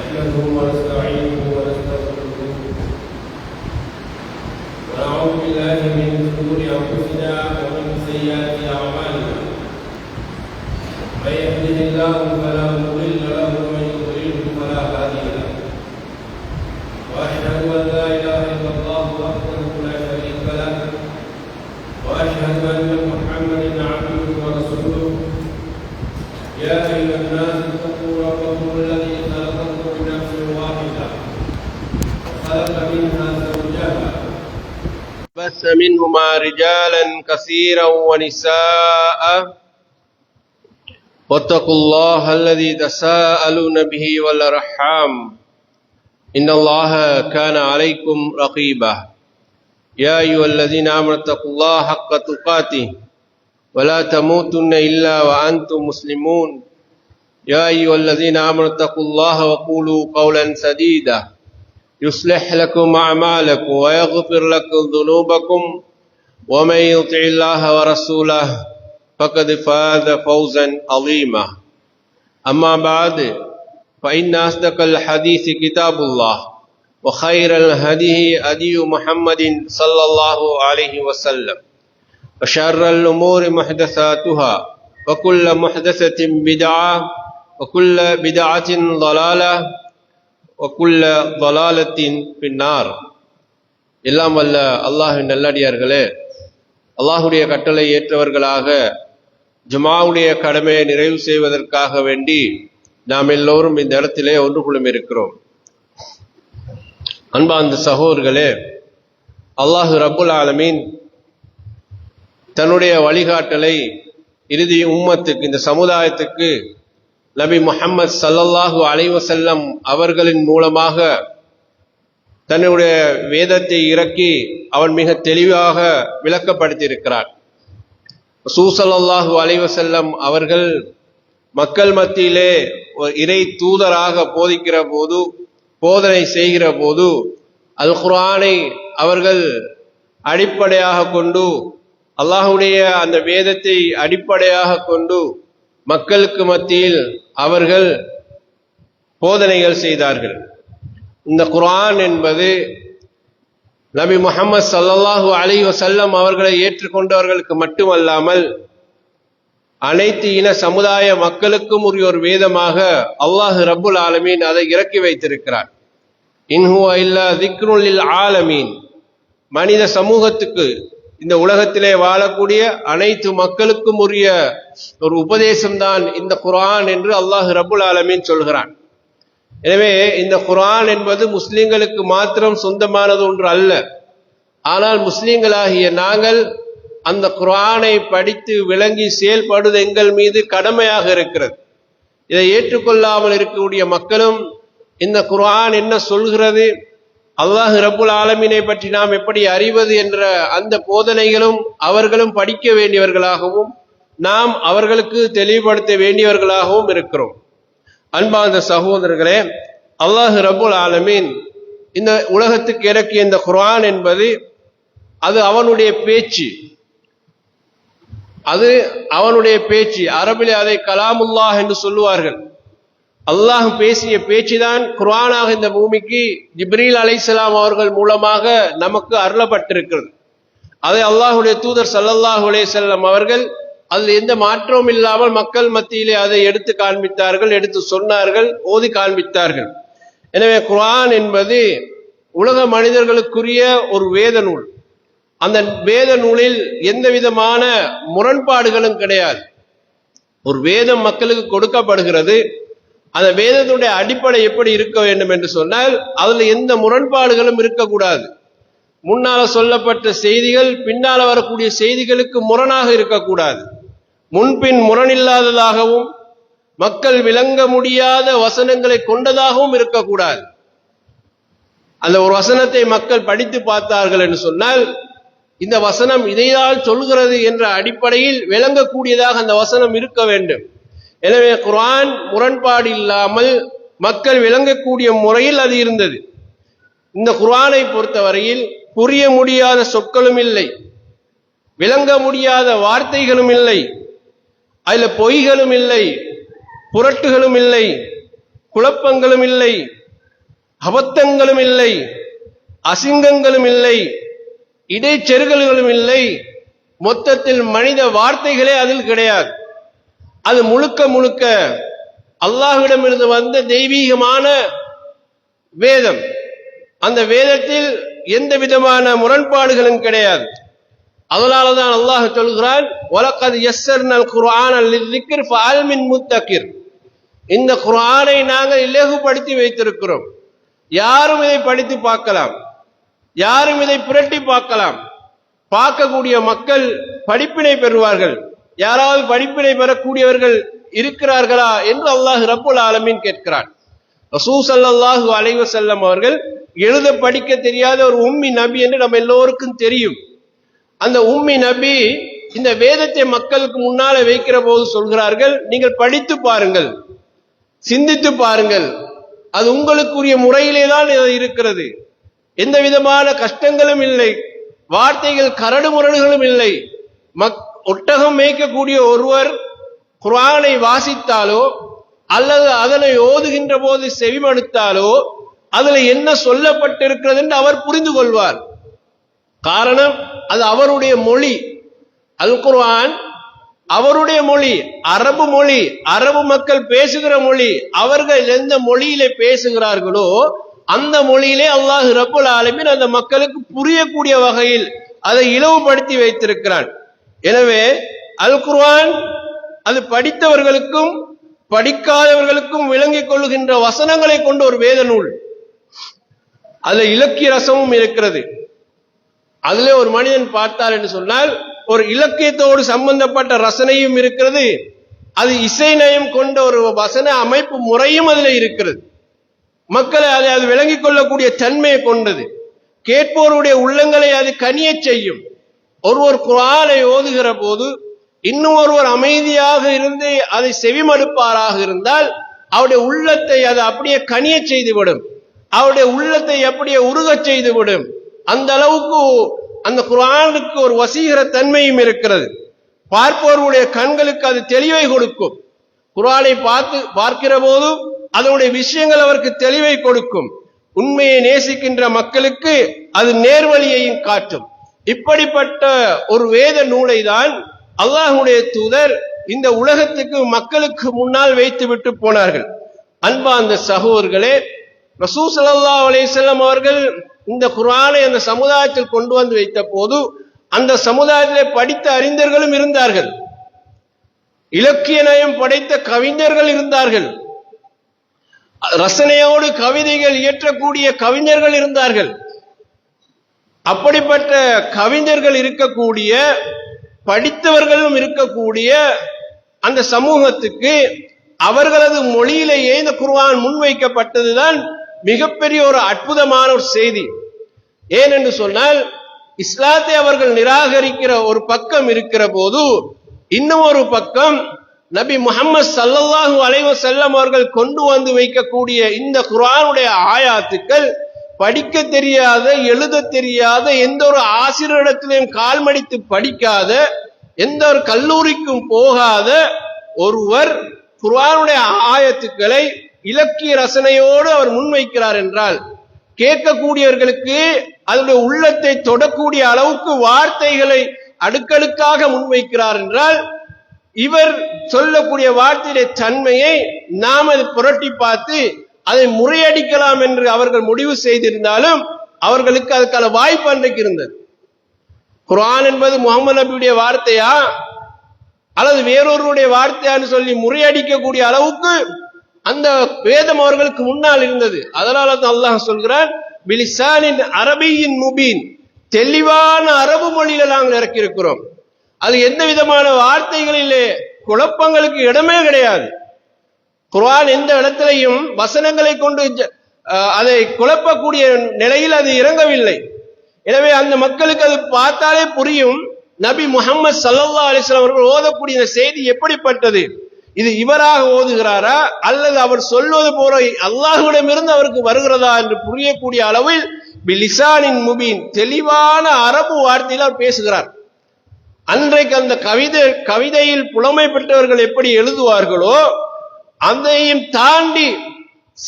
نحمده ونستعينه ونستغفره ونعوذ بالله من شرور انفسنا ومن سيئات اعمالنا من يهده الله فلا مضل له ومن يضلله فلا هادي له واشهد ان لا اله الا الله وحده لا شريك له واشهد ان محمدا عبده ورسوله يا ايها الناس اتقوا ربكم الذي خلقكم من نفس واحده وخلق منها زوجها بث منهما رجالا كثيرا ونساء واتقوا الله الذي تساءلون به والارحام ان الله كان عليكم رقيبا يا ايها الذين امنوا اتقوا الله حق تقاته ولا تموتن الا وانتم مسلمون يا ايها الذين امنوا اتقوا الله وقولوا قولا سديدا يصلح لكم اعمالكم ويغفر لكم ذنوبكم ومن يطع الله ورسوله فقد فاز فوزا عظيما اما بعد فان اصدق الحديث كتاب الله وخير الهدي هدي محمد صلى الله عليه وسلم وشر الأمور محدثاتها وكل محدثة بدعة وكل بدعة ضلالة وكل ضلالة في النار எல்லாம் வல்ல அல்லாஹ்வின் நல்லடியார்களே, அல்லாஹ்வுடைய கட்டளை ஏற்றவர்களாக ஜுமாவுடைய கடமையை நிறைவு செய்வதற்காக வேண்டி நாம் எல்லோரும் இந்த இடத்திலே ஒன்று குழுமி இருக்கிறோம். அன்பார்ந்த சகோதரர்களே, அல்லாஹ் ரப்புல் ஆலமீன் தன்னுடைய வழிகாட்டலை இறுதி உம்மத்துக்கு, இந்த சமுதாயத்துக்கு நபி முஹம்மது ஸல்லல்லாஹு அலைஹி வஸல்லம் அவர்களின் மூலமாக தன்னுடைய வேதத்தை இறக்கி அவன் மிக தெளிவாக விளக்கப்படுத்தியிருக்கிறார். ரசூல் ஸல்லல்லாஹு அலைஹி வஸல்லம் அவர்கள் மக்கள் மத்தியிலே ஒரு இறை தூதராக போதிக்கிற போது, போதனை செய்கிற போது அல் குர்ஆனை அவர்கள் அடிப்படையாக கொண்டு, அல்லாஹ்வுடைய அந்த வேதத்தை அடிப்படையாக கொண்டு மக்களுக்கு மத்தியில் அவர்கள் போதனைகள் செய்தார்கள். இந்த குர்ஆன் என்பது நபி முஹம்மது ஸல்லல்லாஹு அலைஹி வஸல்லம் அவர்களை ஏற்றுக்கொண்டவர்களுக்கு மட்டுமல்லாமல் அனைத்து இன சமுதாய மக்களுக்கும் உரிய ஒரு வேதமாக அல்லாஹ் ரப்புல் ஆலமீன் அதை இறக்கி வைத்திருக்கிறார். இன் ஹுவ இல்லா திக்ருல் லில் ஆலமீன், மனித சமூகத்துக்கு, இந்த உலகத்திலே வாழக்கூடிய அனைத்து மக்களுக்கும் உரிய ஒரு உபதேசம்தான் இந்த குர்ஆன் என்று அல்லாஹ் ரப்புல் ஆலமீன் சொல்கிறான். எனவே இந்த குர்ஆன் என்பது முஸ்லிம்களுக்கு மாத்திரம் சொந்தமானது ஒன்று அல்ல. ஆனால் முஸ்லிம்களாகிய நாங்கள் அந்த குர்ஆனை படித்து விளங்கி செயல்படுவது எங்கள் மீது கடமையாக இருக்கிறது. இதை ஏற்றுக்கொள்ளாமல் இருக்கக்கூடிய மக்களும் இந்த குர்ஆன் என்ன சொல்கிறது, அல்லாஹ் ரப்புல் ஆலமீனை பற்றி நாம் எப்படி அறிவது என்ற அந்த போதனைகளும் அவர்களும் படிக்க வேண்டியவர்களாகவும் நாம் அவர்களுக்கு தெளிவுபடுத்த வேண்டியவர்களாகவும் இருக்கிறோம். அன்பார்ந்த சகோதரர்களே, அல்லாஹ் ரப்புல் ஆலமீன் இந்த உலகத்துக்கு இறக்கிய இந்த குர்ஆன் என்பது அது அவனுடைய பேச்சு, அது அவனுடைய பேச்சு. அரபிலே அதை கலாமுல்லாஹ் என்று சொல்லுவார்கள். அல்லாஹ் பேசிய பேச்சுதான் குர்ஆனாக இந்த பூமிக்கு ஜிப்ரீல் அலைஹிஸ்ஸலாம் அவர்கள் மூலமாக நமக்கு அருளப்பட்டிருக்கிறது. அதை அல்லாஹ்வுடைய தூதர் ஸல்லல்லாஹு அலைஹி வஸல்லம் அவர்கள் அதில் எந்த மாற்றமும் இல்லாமல் மக்கள் மத்தியிலே அதை எடுத்து காண்பித்தார்கள், எடுத்து சொன்னார்கள், ஓதி காண்பித்தார்கள். எனவே குர்ஆன் என்பது உலக மனிதர்களுக்குரிய ஒரு வேத நூல். அந்த வேத நூலில் எந்த விதமான முரண்பாடுகளும் கிடையாது. ஒரு வேதம் மக்களுக்கு கொடுக்கப்படுகிறது, அந்த வேதத்துடைய அடிப்படை எப்படி இருக்க வேண்டும் என்று சொன்னால் அதுல எந்த முரண்பாடுகளும் இருக்கக்கூடாது. முன்னால சொல்லப்பட்ட செய்திகள் பின்னால வரக்கூடிய செய்திகளுக்கு முரணாக இருக்கக்கூடாது. முன்பின் முரணில்லாததாகவும் மக்கள் விளங்க முடியாத வசனங்களை கொண்டதாகவும் இருக்கக்கூடாது. அந்த ஒரு வசனத்தை மக்கள் படித்து பார்த்தார்கள் என்று சொன்னால் இந்த வசனம் இதையால் சொல்கிறது என்ற அடிப்படையில் விளங்கக்கூடியதாக அந்த வசனம் இருக்க வேண்டும். எனவே குர்ஆன் முரண்பாடு இல்லாமல் மக்கள் விளங்கக்கூடிய முறையில் அது இருந்தது. இந்த குர்ஆனை பொறுத்தவரையில் புரிய முடியாத சொற்களும் இல்லை, விளங்க முடியாத வார்த்தைகளும் இல்லை, அதுல பொய்களும் இல்லை, புரட்டுகளும் இல்லை, குழப்பங்களும் இல்லை, அபத்தங்களும் இல்லை, அசிங்கங்களும் இல்லை, இடைச்செருகல்களும் இல்லை. மொத்தத்தில் மனித வார்த்தைகளே அதில் கிடையாது. அது முழுக்க முழுக்க அல்லாஹ்விடமிருந்து வந்த தெய்வீகமான வேதம். அந்த வேதத்தில் எந்த விதமான முரண்பாடுகளும் கிடையாது. அதனாலதான் அல்லாஹ் சொல்கிறான், வலகத் யஸ்ஸர்னல் குர்ஆன லிஸ்ஸிக்ர் ஃபஹல் மின் முத்தகிர். இந்த குர்ஆனை நாங்கள் இலகுபடுத்தி வைத்திருக்கிறோம். யாரும் இதை படித்து பார்க்கலாம், யாரும் இதை புரட்டி பார்க்கலாம். பார்க்கக்கூடிய மக்கள் படிப்பினை பெறுவார்கள். யாராவது படிப்பினை பெறக்கூடியவர்கள் இருக்கிறார்களா என்று அல்லாஹ் ரப்புல் ஆலமீன் கேட்கிறான். ரசூல் ஸல்லல்லாஹு அலைஹி வஸல்லம் அவர்கள் எழுத படிக்க தெரியாத ஒரு உம்மி நபி என்று நம்ம எல்லோருக்கும் தெரியும். அந்த உம்மி நபி இந்த வேதத்தை மக்களுக்கு முன்னால வைக்கிற போது சொல்கிறார்கள், நீங்கள் படித்து பாருங்கள், சிந்தித்து பாருங்கள், அது உங்களுக்குரிய முறையிலே தான் இருக்கிறது. எந்த விதமான கஷ்டங்களும் இல்லை, வார்த்தைகள் கரடு முரடுகளும் இல்லை. ஒட்டகம் மேய்க்கக்கூடிய ஒருவர் குர்ஆனை வாசித்தாலோ அல்லது அதனை ஓதுகின்ற போது செவிமடுத்தாலோ அதுல என்ன சொல்லப்பட்டிருக்கிறது என்று அவர் புரிந்து கொள்வார். காரணம், அது அவருடைய மொழி. அல் குர்ஆன் அவருடைய மொழி, அரபு மொழி, அரபு மக்கள் பேசுகிற மொழி. அவர்கள் எந்த மொழியிலே பேசுகிறார்களோ அந்த மொழியிலே அல்லாஹ் ரப்புல் ஆலமீன் அந்த மக்களுக்கு புரியக்கூடிய வகையில் அதை இலவுபடுத்தி வைத்திருக்கிறான். எனவே அல் குர்ஆன் அது படித்தவர்களுக்கும் படிக்காதவர்களுக்கும் விளங்கிக் கொள்ளுகின்ற வசனங்களை கொண்ட ஒரு வேத நூல். அதுல இலக்கிய ரசமும் இருக்கிறது. அதுல ஒரு மனிதன் பார்த்தார் என்று சொன்னால் ஒரு இலக்கியத்தோடு சம்பந்தப்பட்ட ரசனையும் இருக்கிறது. அது இசை நயம் கொண்ட ஒரு வசன அமைப்பு முறையும் அதுல இருக்கிறது. மக்களை அது விளங்கிக் கொள்ளக்கூடிய தன்மையை கொண்டது. கேட்போருடைய உள்ளங்களை அது கனிய செய்யும். ஒருவர் குர்ஆனை ஓதுகிற போது இன்னும் ஒருவர் அமைதியாக இருந்து அதை செவிமடுப்பாராக இருந்தால் அவருடைய உள்ளத்தை அது அப்படியே கனிய செய்துவிடும், அவருடைய உள்ளத்தை அப்படியே உருகச் செய்துவிடும். அந்த அளவுக்கு அந்த குர்ஆனுக்கு ஒரு வசீகர தன்மையும் இருக்கிறது. பார்ப்பவருடைய கண்களுக்கு அது தெளிவை கொடுக்கும். குர்ஆனை பார்க்கிற போது அதனுடைய விஷயங்கள் அவருக்கு தெளிவை கொடுக்கும். உண்மையை நேசிக்கின்ற மக்களுக்கு அது நேர்வழியையும் காட்டும். இப்படிப்பட்ட ஒரு வேத நூலை தான் அல்லாஹ்வுடைய தூதர் இந்த உலகத்துக்கு மக்களுக்கு முன்னால் வைத்து விட்டு போனார்கள். அன்பார்ந்த சகோதரர்களே, ரசூல் ஸல்லல்லாஹு அலைஹி வஸல்லம் அவர்கள் இந்த குர்ஆனை அந்த சமுதாயத்தில் கொண்டு வந்து வைத்த போது அந்த சமுதாயத்திலே படித்த அறிஞர்களும் இருந்தார்கள், இலக்கிய நயம் படைத்த கவிஞர்கள் இருந்தார்கள், ரசனையோடு கவிதைகள் இயற்றக்கூடிய கவிஞர்கள் இருந்தார்கள். அப்படிப்பட்ட கவிஞர்கள் இருக்கக்கூடிய, படித்தவர்களும் இருக்கக்கூடிய அந்த சமூகத்துக்கு அவர்களது மொழியிலேயே இந்த குர்ஆன் முன்வைக்கப்பட்டதுதான் மிகப்பெரிய ஒரு அற்புதமான ஒரு செய்தி. ஏனென்று சொன்னால், இஸ்லாத்தை அவர்கள் நிராகரிக்கிற ஒரு பக்கம் இருக்கிற போது இன்னும் ஒரு பக்கம் நபி முஹம்மது ஸல்லல்லாஹு அலைஹி வஸல்லம் அவர்கள் கொண்டு வந்து வைக்கக்கூடிய இந்த குர்ஆனுடைய ஆயாத்துக்கள் படிக்க தெரியாத, எழுத தெரியாத, எந்த ஒரு ஆசிரியரிடத்திலும் கால் மடித்து படிக்காத, எந்த ஒரு கல்லூரிக்கும் போகாத ஒருவர் குர்ஆனுடைய ஆயத்துக்களை இலக்கிய ரசனையோடு அவர் முன்வைக்கிறார் என்றால், கேட்கக்கூடியவர்களுக்கு அதனுடைய உள்ளத்தை தொடக்கூடிய அளவுக்கு வார்த்தைகளை அடுக்கடுக்காக முன்வைக்கிறார் என்றால், இவர் சொல்லக்கூடிய வார்த்தையுடைய தன்மையை நாம் அதை புரட்டி பார்த்து அதை முறையடிக்கலாம் என்று அவர்கள் முடிவு செய்திருந்தாலும் அவர்களுக்கு அதுக்கான வாய்ப்பு அன்றைக்கு இருந்தது. குர்ஆன் என்பது முஹம்மது நபியுடைய வார்த்தையா அல்லது வேறொருடைய வார்த்தையான்னு சொல்லி முறையடிக்கக்கூடிய அளவுக்கு அந்த வேதம் அவர்களுக்கு முன்னால் இருந்தது. அதனால தான் அல்லாஹ் சொல்கிறான், பிலிசானின் அரபியின் முபீன், தெளிவான அரபு மொழியில நாங்கள் இறக்கி இருக்கிறோம். அது எந்த விதமான வார்த்தைகளிலே குழப்பங்களுக்கு இடமே கிடையாது. குர்ஆன் எந்த இடத்திலையும் வசனங்களை கொண்டு அதை குழப்பக்கூடிய நிலையில் அது இறங்கவில்லை. எனவே அந்த மக்களுக்கு அது பார்த்தாலே புரியும், நபி முஹம்மது ஸல்லல்லாஹு அலைஹி வஸல்லம் அவர்கள் ஓதக்கூடிய இந்த செய்தி எப்படிப்பட்டது, இது இவராக ஓதுகிறாரா அல்லது அவர் சொல்வது போல அல்லாஹ்விடமிருந்து அவருக்கு வருகிறதா என்று புரியக்கூடிய அளவில் பிலிசானின் முபீன், தெளிவான அரபு வார்த்தையில் அவர் பேசுகிறார். அன்றைக்கு அந்த கவிதையில் புலமை பெற்றவர்கள் எப்படி எழுதுவார்களோ அதையும் தாண்டி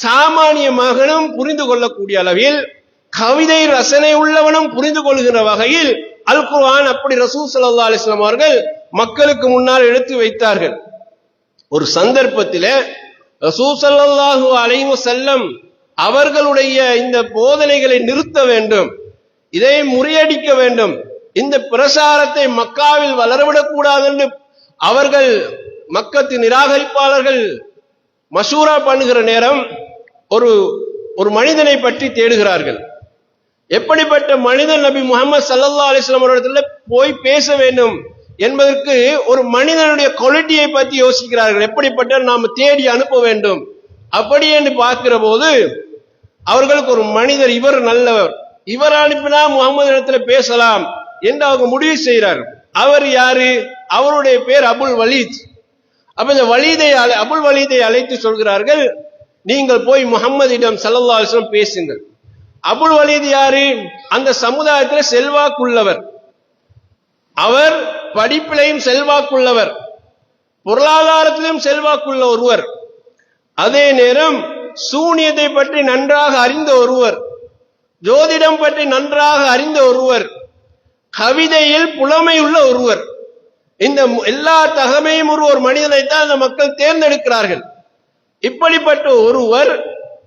சாமானிய மகனும் புரிந்து கொள்ளக்கூடிய அளவில், கவிதை ரசனை உள்ளவனும் புரிந்து கொள்கிற வகையில் அல் குர்ஆன் அப்படி ரசூல் ஸல்லல்லாஹு அலைஹி வஸல்லம் அவர்கள் மக்களுக்கு முன்னால் எடுத்து வைத்தார்கள். ஒரு சந்தர்ப்பத்திலே ரசூல் ஸல்லல்லாஹு அலைஹி வஸல்லம் அவர்களுடைய இந்த போதனைகளை நிறுத்த வேண்டும், இதை முறியடிக்க வேண்டும், இந்த பிரசாரத்தை மக்காவில் வளரவிடக்கூடாது என்று அவர்கள் மக்கத்து நிராகரிப்பாளர்கள் மஷூரா பண்ணுகிற நேரம் ஒரு மனிதனை பற்றி தேடுகிறார்கள். எப்படிப்பட்ட மனிதன் நபி முஹம்மது ஸல்லல்லாஹு அலைஹி வஸல்லம் அவர்களிடத்தில் போய் பேச வேண்டும் என்பதற்கு ஒரு மனிதனுடைய குவாலிட்டியை பற்றி யோசிக்கிறார்கள். எப்படிப்பட்ட நாம் தேடி அனுப்ப வேண்டும் அப்படி என்று பார்க்கிற போது அவர்களுக்கு ஒரு மனிதர், இவர் நல்லவர், இவர் அனுப்பினா முகமது இடத்துல பேசலாம் என்று அவங்க முடிவு செய்கிறார். அவர் யாரு? அவருடைய பேர் அபுல் வலீத். அப்ப இந்த அபுல் வலீதை அழைத்து சொல்கிறார்கள், நீங்கள் போய் முஹம்மதிடம் ஸல்லல்லாஹு அலைஹி வஸல்லம் பேசுங்கள். அபுல் வலீத் யாரு? அந்த சமுதாயத்தில் செல்வாக்குள்ளவர், அவர் படிப்பிலையும் செல்வாக்குள்ளவர், பொருளாதாரத்திலும் செல்வாக்குள்ள ஒருவர், அதே நேரம் சூனியத்தை பற்றி நன்றாக அறிந்த ஒருவர், ஜோதிடம் பற்றி நன்றாக அறிந்த ஒருவர், கவிதையில் புலமை உள்ள ஒருவர். இந்த எல்லா தகமையும் ஒரு மனிதனைத்தான் அந்த மக்கள் தேர்ந்தெடுக்கிறார்கள். இப்படிப்பட்ட ஒருவர்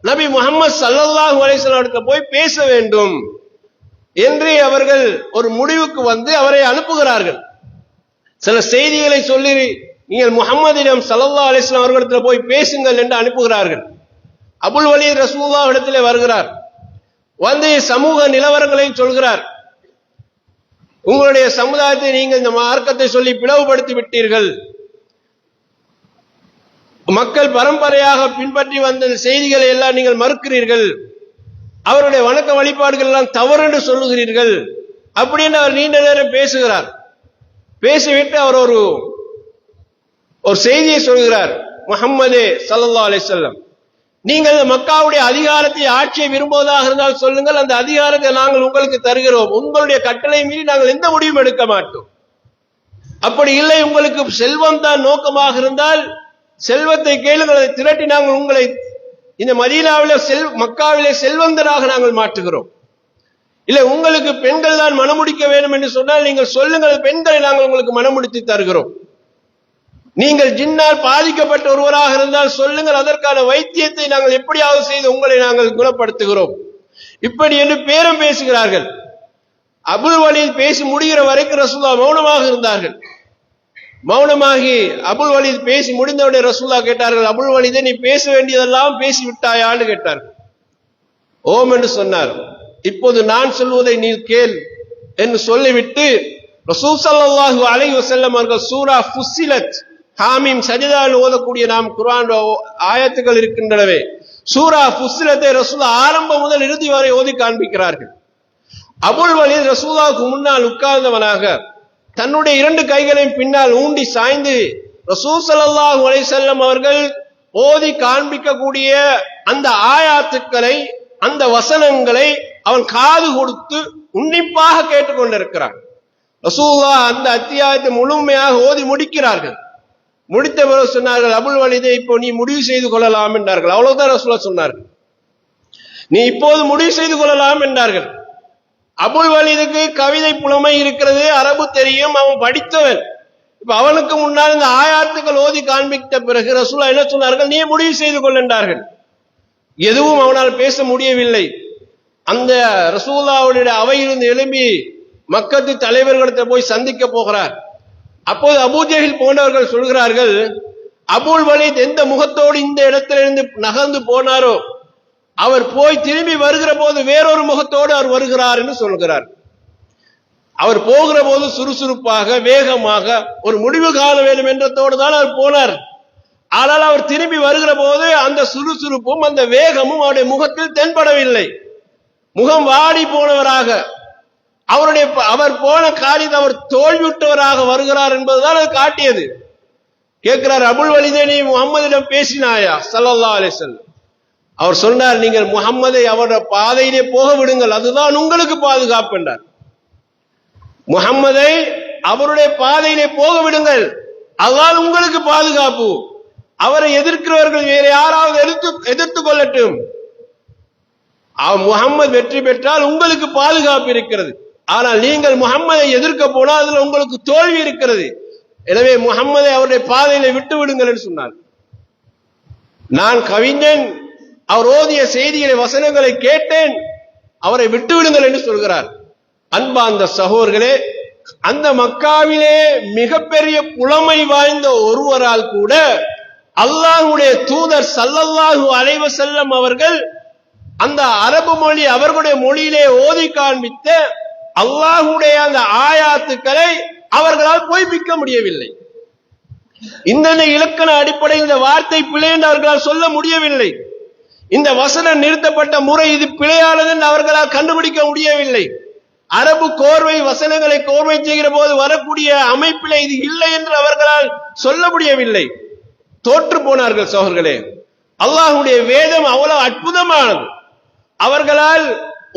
நபி முஹம்மது ஸல்லல்லாஹு அலைஹி வஸல்லம் போய் பேச வேண்டும் என்று அவர்கள் ஒரு முடிவுக்கு வந்து அவரை அனுப்புகிறார்கள். சில செய்திகளை சொல்லி நீங்கள் முஹம்மதிடம் ஸல்லல்லாஹு அலைஹி வஸல்லம் அவர்களிடத்தில் போய் பேசுங்கள் என்று அனுப்புகிறார்கள். அபுல் வலீத் ரசூலுல்லாஹ் இடத்திலே வருகிறார். வந்து சமூக நிலவரங்களை சொல்கிறார். உங்களுடைய சமுதாயத்தை நீங்கள் இந்த மார்க்கத்தை சொல்லி பிளவுபடுத்தி விட்டீர்கள், மக்கள் பரம்பரையாக பின்பற்றி வந்த செய்திகளை எல்லாம் நீங்கள் மறுக்கிறீர்கள், அவருடைய வணக்க வழிபாடுகள் எல்லாம் தவறு என்று சொல்லுகிறீர்கள் அப்படின்னு அவர் நீண்ட நேரம் பேசுகிறார். பேசிவிட்டு அவர் ஒரு செய்தியை சொல்கிறார். முஹம்மதே ஸல்லல்லாஹு அலைஹி வஸல்லம், நீங்கள் மக்காவுடைய அதிகாரத்தை ஆட்சியை விரும்புவதாக இருந்தால் சொல்லுங்கள், அந்த அதிகாரத்தை நாங்கள் உங்களுக்கு தருகிறோம், உங்களுடைய கட்டளை மீறி நாங்கள் எந்த முடிவும் எடுக்க மாட்டோம். அப்படி இல்லை, உங்களுக்கு செல்வம் தான் நோக்கமாக இருந்தால் செல்வத்தை கேளுங்கள், அதை திரட்டி நாங்கள் உங்களை இந்த மதீனாவிலே மக்காவிலே செல்வந்தராக நாங்கள் மாற்றுகிறோம். இல்லை, உங்களுக்கு பெண்கள் தான் மணமுடிக்க வேண்டும் என்று சொன்னால் நீங்கள் சொல்லுங்கள், பெண்களை நாங்கள் உங்களுக்கு மணமுடித்து தருகிறோம். நீங்கள் ஜின்னால் பாதிக்கப்பட்ட ஒருவராக இருந்தால் சொல்லுங்கள், அதற்கான வைத்தியத்தை நாங்கள் எப்படியாவது செய்து உங்களை நாங்கள் குணப்படுத்துகிறோம். இப்படி என்று பேரம் பேசுகிறார்கள். அபுல் வலீத் பேசி முடிகிற வரைக்கும் ரசூலுல்லாஹ் மௌனமாக இருந்தார்கள். மௌனமாகி அபுல் வலீத் பேசி முடிந்தவுடைய ரசூலுல்லாஹ் கேட்டார்கள், அபுல் வலீதே நீ பேச வேண்டியதெல்லாம் பேசி விட்டாயான்னு கேட்டார்கள். ஓம் என்று சொன்னார். இப்போது நான் சொல்வதை நீ கேள் என்று சொல்லிவிட்டு ரசூல் ஸல்லல்லாஹு அலைஹி வஸல்லம் அவர்கள் சூரா ஃபுஸ்ஸிலத், ஹாமீம் சஜிதாவில் ஓதக்கூடிய நாம் குர்ஆன் ஆயத்துக்கள் இருக்கின்றனவே, சூரா ஃபுஸ்ஸிலத்தை ரசூலுல்லாஹ் ஆரம்பம் முதல் இறுதி வரை ஓதி காண்பிக்கிறார்கள். அபுல் வலீத் ரசூலுல்லாஹ்வுக்கு முன்னால் உட்கார்ந்தவனாக தன்னுடைய இரண்டு கைகளையும் பின்னால் ஊண்டி சாய்ந்து ரசூல் ஸல்லல்லாஹு அலைஹி வஸல்லம் அவர்கள் ஓதி காண்பிக்கக்கூடிய அந்த ஆயாத்துக்களை, அந்த வசனங்களை அவன் காது கொடுத்து உன்னிப்பாக கேட்டுக்கொண்டிருக்கிறான். ரசூலுல்லாஹ் அந்த அத்தியாயத்தை முழுமையாக ஓதி முடிக்கிறார்கள். முடித்த பிறகு சொன்னார்கள், அபுல் வலீதை இப்போ நீ முடிவு செய்து கொள்ளலாம் என்றார்கள். அவ்வளவுதான் ரசூலுல்லாஹ் சொன்னார்கள், நீ இப்போது முடிவு செய்து கொள்ளலாம் என்றார்கள். அபுல் வலீதுக்கு கவிதை புலமை இருக்கிறது, அரபு தெரியும், அவன் படித்தவன். இப்ப அவனுக்கு முன்னால் இந்த ஆயாத்துக்கள் ஓதி காண்பித்த பிறகு ரசூலுல்லாஹ் என்ன சொன்னார்கள், நீ முடிவு செய்து கொள் என்றார்கள். எதுவும் அவனால் பேச முடியவில்லை. அந்த ரசூலுல்லாஹ்வுடைய அவையிலிருந்து எழும்பி மக்கத்து தலைவர்களிடத்தை போய் சந்திக்க போகிறார். அப்போது அபூஜஹில் போன்றவர்கள் சொல்கிறார்கள், அபுல் வலீத் எந்த முகத்தோடு இந்த இடத்திலிருந்து நகர்ந்து போனாரோ அவர் போய் திரும்பி வருகிற போது வேறொரு முகத்தோடு அவர் வருகிறார் என்று சொல்கிறார். அவர் போகிற போது சுறுசுறுப்பாக வேகமாக ஒரு முடிவு காண வேண்டும் என்றதோடு தான் அவர் போனார். ஆனால் அவர் திரும்பி வருகிற போது அந்த சுறுசுறுப்பும் அந்த வேகமும் அவருடைய முகத்தில் தென்படவில்லை. முகம் வாடி போனவராக, அவர் போன காரியத்தை அவர் தோல்வியுற்றவராக வருகிறார் என்பதுதான் அது காட்டியது. கேட்கிறார், அபுல் வலீதே நீ முஹம்மதிடம் பேசினாயா ஸல்லல்லாஹு அலைஹி வஸல்லம்? அவர் சொன்னார், நீங்கள் முஹம்மதை அவருடைய பாதையிலே போக விடுங்கள், அதுதான் உங்களுக்கு பாதுகாப்பு என்றார். முஹம்மதை அவருடைய பாதையிலே போக விடுங்கள், அதுதான் உங்களுக்கு பாதுகாப்பு. அவரை எதிர்க்கிறவர்கள் வேற யாராவது எதிர்த்துக் கொள்ளட்டும். முஹம்மது வெற்றி பெற்றால் உங்களுக்கு பாதுகாப்பு இருக்கிறது. ஆனால் நீங்கள் முஹம்மதை எதிர்க்க போனால் அதுல உங்களுக்கு தோல்வி இருக்கிறது. எனவே முஹம்மதை அவருடைய பாதையில விட்டு விடுங்கள் என்று சொன்னார். நான் கவிஞன், அவர் ஓதிய செய்திகளை வசனங்களை கேட்டேன், அவரை விட்டு விடுங்கள் என்று சொல்கிறார். அன்பார்ந்த சகோதரர்களே, அந்த மக்காவிலே மிகப்பெரிய புலமை வாய்ந்த ஒருவரால் கூட அல்லாஹ்வுடைய தூதர் ஸல்லல்லாஹு அலைஹி வஸல்லம் அவர்கள் அந்த அரபு மொழி அவர்களுடைய மொழியிலே ஓதி காண்பித்த அல்லாஹ்வுடைய அந்த ஆயாத்துக்களை அவர்களால் பொய்ப்பிக்க முடியவில்லை. இந்த இலக்கண அடிப்படையில் இந்த வார்த்தை பிழை என்று அவர்களால் சொல்ல முடியவில்லை. இந்த வசனம் நிறுத்தப்பட்ட முறை இது பிழையானது என்று அவர்களால் கண்டுபிடிக்க முடியவில்லை. அரபு கோர்வை வசனங்களை கோர்வை செய்கிற போது வரக்கூடிய அமைப்பிலே இது இல்லை என்று அவர்களால் சொல்ல முடியவில்லை. தோற்று போனார்கள் சகோதரர்களே. அல்லாஹ்வுடைய வேதம் அவ்வளவு அற்புதமானது. அவர்களால்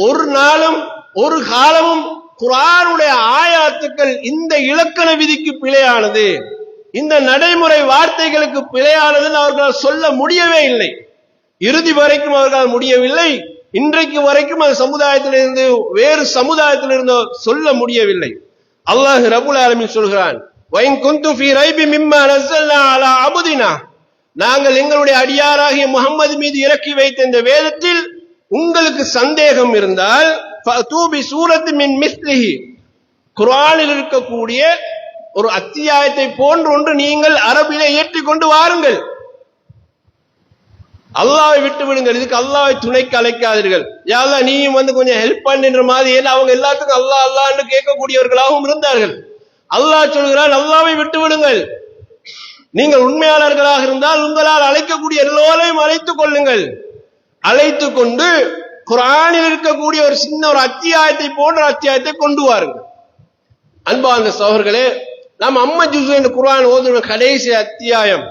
ஒரு நாளும் ஒரு காலமும் குர்ஆனுடைய ஆயாத்துக்கள் இந்த இலக்கண விதிக்கு பிழையானது, இந்த நடைமுறை வார்த்தைகளுக்கு பிழையானது அவர்களால் சொல்ல முடியவே இல்லை. இறுதி வரைக்கும் அவர்களால் முடியவில்லை. இன்றைக்கு வரைக்கும் அந்த சமுதாயத்திலிருந்து வேறு சமுதாயத்திலிருந்து சொல்ல முடியவில்லை. அல்லாஹ் ரப்புல் ஆலமீன் சொல்கிறான், வைன் குந்து ஃபீ ரைபி மிம்மா நஸல்னா அலா அபுதினா, நாங்கள் எங்களுடைய அடியாராகிய முஹம்மது மீது இறக்கி வைத்த இந்த வேதத்தில் உங்களுக்கு சந்தேகம் இருந்தால் ஃபஅதூ பி சூரத்தின் மின் மிஸ்லிஹி, குர்ஆனில் இருக்கக்கூடிய ஒரு அத்தியாயத்தை போன்று ஒன்று நீங்கள் அரபிலே ஏற்றிக்கொண்டு வாருங்கள். அல்லாஹ்வை விட்டு விடுங்கள், இதுக்கு அல்லாஹ்வை துணைக்கு அழைக்காதீர்கள். யா அல்லாஹ் நீயும் கொஞ்சம் ஹெல்ப் பண்ணுன்ற மாதிரி, ஏன்னா அவங்க எல்லாத்துக்கும் அல்லாஹ் அல்லாஹ் என்று கேட்கக்கூடியவர்களாகவும் இருந்தார்கள். அல்லாஹ் சொல்கிறான், அல்லாஹ்வை விட்டு விடுங்கள். நீங்கள் உண்மையாளர்களாக இருந்தால் உங்களால் அழைக்கக்கூடிய எல்லோரையும் அழைத்துக் கொள்ளுங்கள். அழைத்துக் கொண்டு குர்ஆனில் இருக்கக்கூடிய ஒரு சின்ன ஒரு அத்தியாயத்தை போன்ற அத்தியாயத்தை கொண்டு வாருங்கள். அன்பார்ந்த சகோதரர்களே, நாம் அம்ம ஜுஸு என்ற குர்ஆன் ஓதுற கடைசி அத்தியாயம்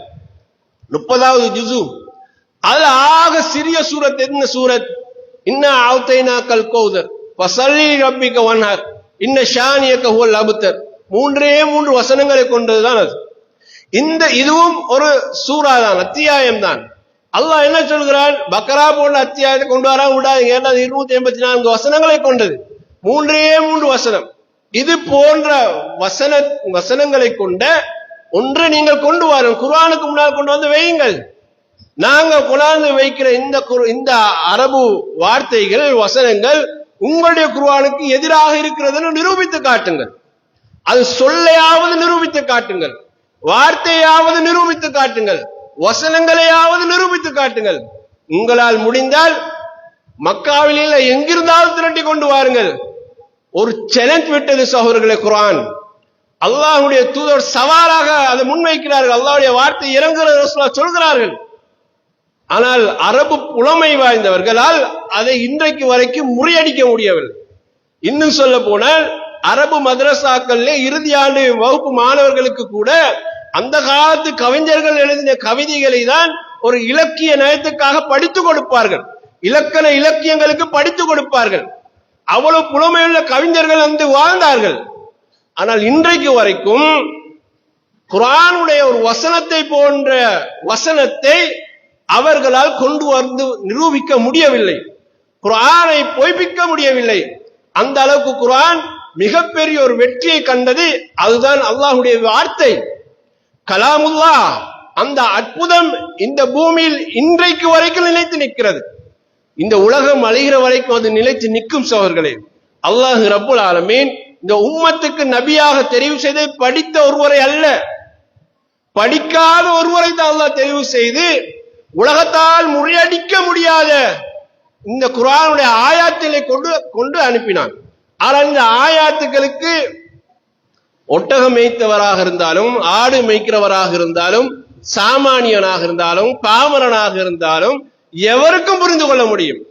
30வது ஜுஸு, அதுல ஆக சிறிய சூரத் என்ன சூரத்? இன்னா ஆத்தைனாக்கல் கௌதர் ஃபஸல்லி ரப்பிக வன்ஹர் இன்ன ஷானியக ஹுவல் அப்தர். 3 வசனங்களை கொண்டதுதான் அது. இதுவும் ஒரு சூரா தான், அத்தியாயம் தான். அல்லாஹ் என்ன சொல்கிறான்? பக்ரா போன்ற அத்தியாயத்தை கொண்டு வர விடாதீங்க, ஏன்னா 284 வசனங்களை கொண்டது. 3 வசனம். இது போன்ற வசனங்களை கொண்ட ஒன்று நீங்கள் கொண்டு வாருங்கள். குர்ஆனுக்கு முன்னால் கொண்டு வந்து வையுங்கள். நாங்க கொண்டாந்து வைக்கிற இந்த அரபு வார்த்தைகள் வசனங்கள் உங்களுடைய குர்ஆனுக்கு எதிராக இருக்கிறது நிரூபித்து காட்டுங்கள். அது சொல்லையாவது நிரூபித்து காட்டுங்கள், வார்த்தையாவது நிரூபித்து காட்டுங்கள், வசனங்களையாவது நிரூபித்து காட்டுங்கள். உங்களால் முடிந்தால் மக்காவில் இல்லை எங்கிருந்தாலும் திரட்டி கொண்டு வாருங்கள். ஒரு சேலஞ்ச் விட்டது சகோதரர்களே குர்ஆன். அல்லாஹ்வுடைய தூதர் சவாலாக அதை முன்வைக்கிறார்கள். அல்லாஹ்வுடைய வார்த்தை இறங்குகிறது ரசூலுல்லாஹ் சொல்கிறார்கள். ஆனால் அரபு புலமை வாய்ந்தவர்களால் அதை இன்றைக்கு வரைக்கும் முறியடிக்க முடியவில்லை. இன்னும் சொல்ல போனால் அரபு மதரசாக்களிலே இறுதி ஆண்டு வகுப்பு மாணவர்களுக்கு கூட அந்த காலத்து கவிஞர்கள் எழுதின கவிதைகளை தான் ஒரு இலக்கிய நயத்துக்காக படித்துக் கொடுப்பார்கள், இலக்கண இலக்கியங்களுக்கு படித்துக் கொடுப்பார்கள். அவ்வளவு புலமையுள்ள கவிஞர்கள் வந்து வாழ்ந்தார்கள். ஆனால் இன்றைக்கு வரைக்கும் குர்ஆனுடைய ஒரு வசனத்தை போன்ற வசனத்தை அவர்களால் கொண்டு வந்து நிரூபிக்க முடியவில்லை, குர்ஆனை பொய்ப்பிக்க முடியவில்லை. அந்த அளவுக்கு குர்ஆன் மிகப்பெரிய ஒரு வெற்றியை கண்டது. அதுதான் அல்லாஹ்வுடைய வார்த்தை, கலாமுல்லாஹ். அந்த அற்புதம் இந்த பூமியில் இன்றைக்கு வரைக்கும் நிலைத்து நிற்கிறது. இந்த உலகம் அழிகிற வரைக்கும் அது நிலைத்து நிற்கும் சகோதரர்களே. அல்லாஹ் ரப்புல் ஆலமீன் இந்த உம்மத்துக்கு நபியாக தெரிவு செய்து படித்த ஒருவரை அல்ல, படிக்காத ஒருவரை தான் அல்லாஹ் தெரிவு செய்து உலகத்தால் முறியடிக்க முடியாத இந்த குர்ஆனுடைய ஆயாத்திலே கொண்டு அனுப்பினான். ஆனால் இந்த ஆயாத்துக்களுக்கு ஒட்டகம் மேய்த்தவராக இருந்தாலும், ஆடு மேய்க்கிறவராக இருந்தாலும், சாமானியனாக இருந்தாலும், பாமரனாக இருந்தாலும் எவருக்கும் புரிந்து கொள்ள முடியும்.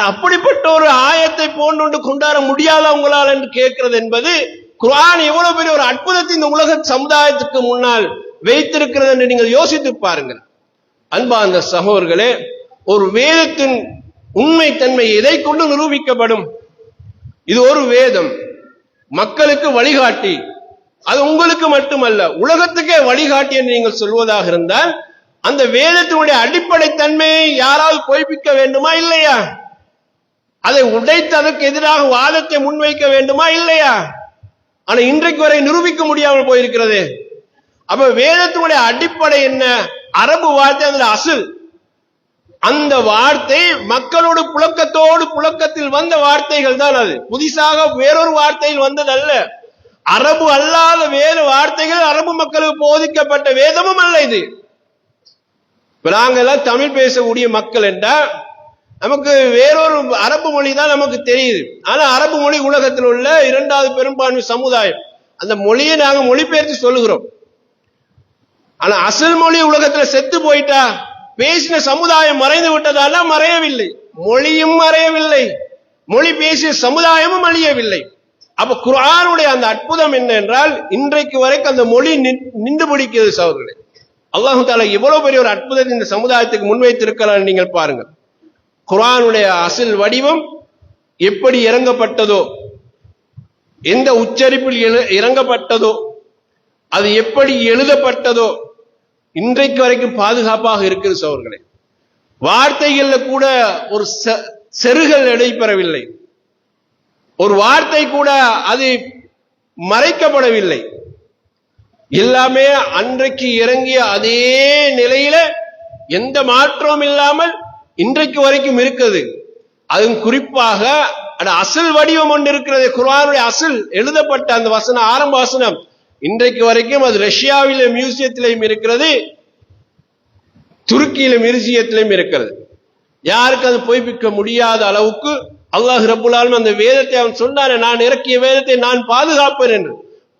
அப்படிப்பட்ட ஒரு ஆயத்தை போன்று கொண்டாட முடியாத உங்களால் என்று கேட்கிறது என்பது குர்ஆன் எவ்வளவு பெரிய ஒரு அற்புதத்தை இந்த உலக சமுதாயத்துக்கு முன்னால் வைத்திருக்கிறது என்று நீங்கள் யோசித்து பாருங்கள். அன்பார்ந்த சகோதரர்களே, ஒரு வேதத்தின் உண்மைத்தன்மை எதை கொண்டு நிரூபிக்கப்படும்? இது ஒரு வேதம், மக்களுக்கு வழிகாட்டி. அது உங்களுக்கு மட்டுமல்ல, உலகத்துக்கே வழிகாட்டி என்று நீங்கள் சொல்வதாக இருந்தால் அந்த வேதத்தினுடைய அடிப்படை தன்மையை யாராவது பொய்ப்பிக்க வேண்டுமா இல்லையா? அதை உடைத்து அதற்கு எதிராக வாதத்தை முன்வைக்க வேண்டுமா இல்லையா? ஆனா இன்றைக்கு வரை நிரூபிக்க முடியாமல் போயிருக்கிறது. அப்ப வேதத்தினுடைய அடிப்படை என்ன? அரபு வார்த்தை, அதுல அசுல். அந்த வார்த்தை மக்களோடு புழக்கத்தில் வந்த வார்த்தைகள் தான். அது புதிதாக வேறொரு வார்த்தையில் வந்தது அல்ல. அரபு அல்லாத வேறு வார்த்தைகள் அரபு மக்களுக்கு போதிக்கப்பட்ட வேதமும் அல்ல இது. நாங்கெல்லாம் தமிழ் பேசக்கூடிய மக்கள் என்றால் நமக்கு வேறொரு அரபு மொழி தான் நமக்கு தெரியுது. ஆனா அரபு மொழி உலகத்தில் உள்ள 2வது பெரும்பான்மை சமுதாயம். அந்த மொழியை நாங்க மொழிபெயர்த்து சொல்லுகிறோம். ஆனா அசல் மொழி உலகத்துல செத்து போயிட்டா, பேசின சமுதாயம் மறைந்து விட்டதால மறையவில்லை, மொழியும் மறையவில்லை, மொழி பேசிய சமுதாயமும் அழியவில்லை. அப்ப குர்ஆனுடைய அந்த அற்புதம் என்ன என்றால், இன்றைக்கு வரைக்கும் அந்த மொழி நின்று பிடிக்கிறது. சகோதரர்களே, அல்லாஹு தஆலா எவ்வளவு பெரிய ஒரு அற்புதத்தை இந்த சமுதாயத்துக்கு முன்வைத்திருக்கிறார் நீங்கள் பாருங்கள். குர்ஆனுடைய அசல் வடிவம் எப்படி இறங்கப்பட்டதோ, எந்த உச்சரிப்பில் இறங்கப்பட்டதோ, அது எப்படி எழுதப்பட்டதோ இன்றைக்கு வரைக்கும் பாதுகாப்பாக இருக்கிறது சகோதரர்களே. வார்த்தைகள்ல கூட ஒரு செருகல் நடைபெறவில்லை, ஒரு வார்த்தை கூட அது மறைக்கப்படவில்லை. எல்லாமே அன்றைக்கு இறங்கிய அதே நிலையில எந்த மாற்றமும் இல்லாமல் இன்றைக்கு வரைக்கும் இருக்குது. அதுவும் குறிப்பாக அசல் வடிவம் ஒன்று இருக்கிறது. குர்ஆனுடைய அசல் எழுதப்பட்ட அந்த வசனம், ஆரம்ப வசனம் இன்றைக்கு வரைக்கும் அது ரஷ்யாவில மியூசியத்திலையும் இருக்கிறது, துருக்கியில மியூசியத்திலையும் இருக்கிறது. யாருக்கு அது பொய்ப்பிக்க முடியாத அளவுக்கு அல்லாஹ் ரப்புல் ஆலமீன் அந்த வேதத்தை அவன் சொன்னானே, நான் இறக்கிய வேதத்தை நான் பாதுகாப்பேன் என்று,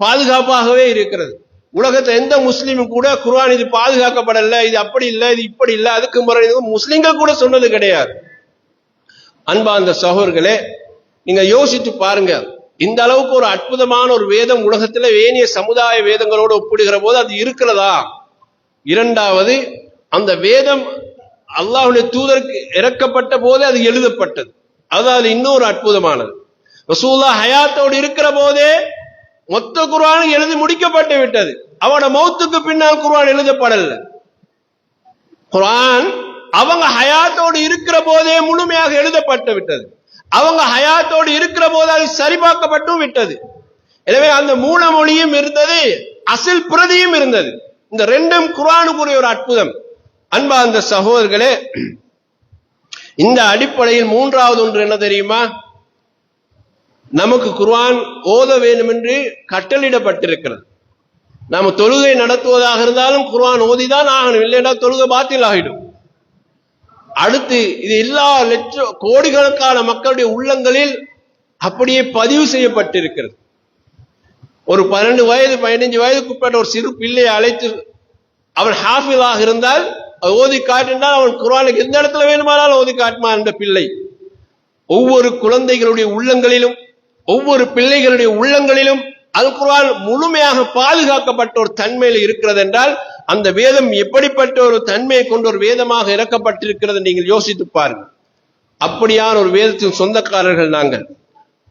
பாதுகாப்பாகவே இருக்கிறது. உலகத்தை எந்த முஸ்லீமும் கூட குர்ஆன் இது பாதுகாக்கப்படல, இது அப்படி இல்லை, இது இப்படி இல்லை, அதுக்கு முறை முஸ்லிம்கள் கூட சொன்னது கிடையாது. அன்பா அந்த சகோதரர்களே, நீங்க யோசித்து பாருங்க, இந்த அளவுக்கு ஒரு அற்புதமான ஒரு வேதம் உலகத்துல ஏனைய சமுதாய வேதங்களோடு ஒப்பிடுகிற போது அது இருக்கிறதா? இரண்டாவது, அந்த வேதம் அல்லாஹ்வுடைய தூதருக்கு இறக்கப்பட்ட போதே அது எழுதப்பட்டது. அதாவது இன்னொரு அற்புதமானது, ரசூலுல்லாஹ் ஹயாத்தோடு இருக்கிற போதே மொத்த குர்ஆன் எழுதி முடிக்கப்பட்டு விட்டது. அவனோட மௌத்துக்கு பின்னால் குர்ஆன் எழுதப்படல. குர்ஆன் அவங்க ஹயாத்தோடு இருக்கிற போதே முழுமையாக எழுதப்பட்டு விட்டது. அவங்க ஹயாத்தோடு இருக்கிற போது அது சரிபார்க்கப்பட்டும் விட்டது. எனவே அந்த மூல மொழியும் இருந்தது, அசல் பிரதியும் இருந்தது. இந்த ரெண்டும் குர்ஆனுக்குரிய ஒரு அற்புதம். அன்பா அந்த சகோதரர்களே, இந்த அடிப்படையில் 3வது ஒன்று என்ன தெரியுமா? நமக்கு குர்ஆன் ஓத வேண்டும் என்று கட்டளிடப்பட்டிருக்கிறது. நாம தொழுகை நடத்துவதாக இருந்தாலும் குர்ஆன் ஓதிதான் ஆகணும், இல்லைன்னா தொழுகை பாத்தில் ஆகிடும். அடுத்து இது எல்லா கோடிக்கணக்கான மக்களுடைய உள்ளங்களில் அப்படியே பதிவு செய்யப்பட்டிருக்கிறது. ஒரு 12 வயது 15 வயதுக்குட்பட்ட ஒரு சிறு பிள்ளையை அழைத்து அவன் ஹாஃபிலாக இருந்தால் அது ஓதி காட்டினால் அவன் குர்ஆனுக்கு எந்த இடத்துல வேணுமானாலும் ஓதி காட்டுமா. அந்த பிள்ளை ஒவ்வொரு குழந்தைகளுடைய உள்ளங்களிலும், ஒவ்வொரு பிள்ளைகளுடைய உள்ளங்களிலும் அல் குர்ஆன் முழுமையாக பாதுகாக்கப்பட்ட ஒரு தன்மையில் இருக்கிறது என்றால், அந்த வேதம் எப்படிப்பட்ட ஒரு தன்மையை கொண்ட ஒரு வேதமாக இறக்கப்பட்டிருக்கிறது நீங்கள் யோசித்து பாருங்கள். அப்படியான ஒரு வேதத்தின் சொந்தக்காரர்கள் நாங்கள்.